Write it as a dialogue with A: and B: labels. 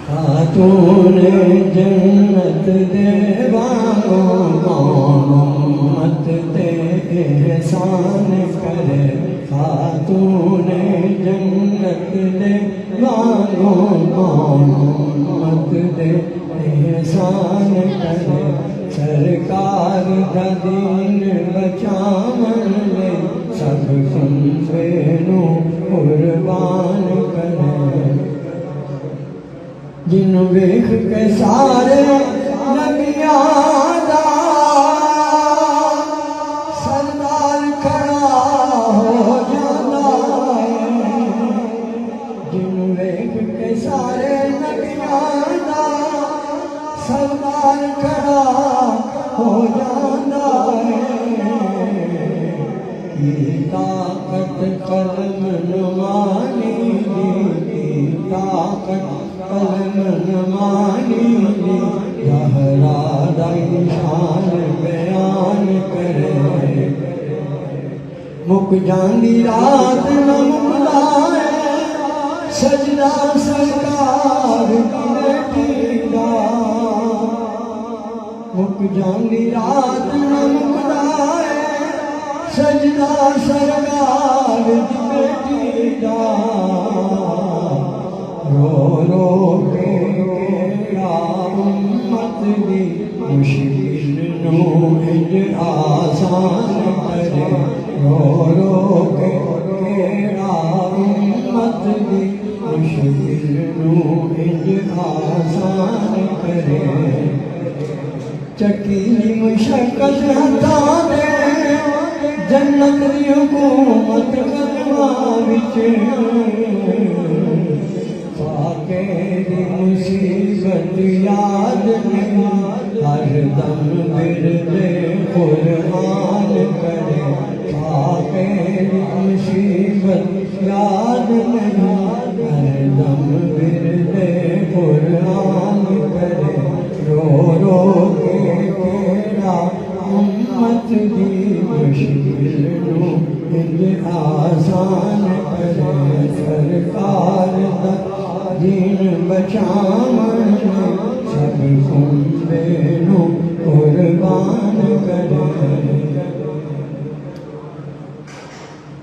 A: خاتون جنت دے وانگوں کون امت تے احسان کرے خاتون جنت دے وانگوں کون امت دے احسان کرے سرکار دا دین بچاون لے سب کنفے نو قربان کرے جنوں ویکھ کے سارے نبیاں دا سردار کھڑا ہو جاتا ہے جنوں ویکھ کے سارے نبیاں دا سردار کھڑا ہو جاتا ہے یہ طاقت قلم نمانی دی طاقت قلم نمانی دی زہرا دا شان بیان کرے مک جاندی رات نہ مکدا ہے سجدہ سرکار دی بیٹی دا مک جاندی رات نہ مکدا ہے سجدہ سرکار دی بیٹی دا رو رو کے کیڑا امت دی مشکل نو انج آسان کرے رو رو کے کیڑا امت دی مشکل نو انج آسان کرے چکیلی مشقت ہتھاں دے جنت دی حکومت قدماں وچ دی مصیبت یاد نہیں ہر دم ورد قرآن کرے خاکے دی مصیبت یاد نہیں ہر دم ورد قرآن کرے رو رو کے کیڑا امت دی مشکل نو انج آسان کرے سرکار دا دین بچاون سب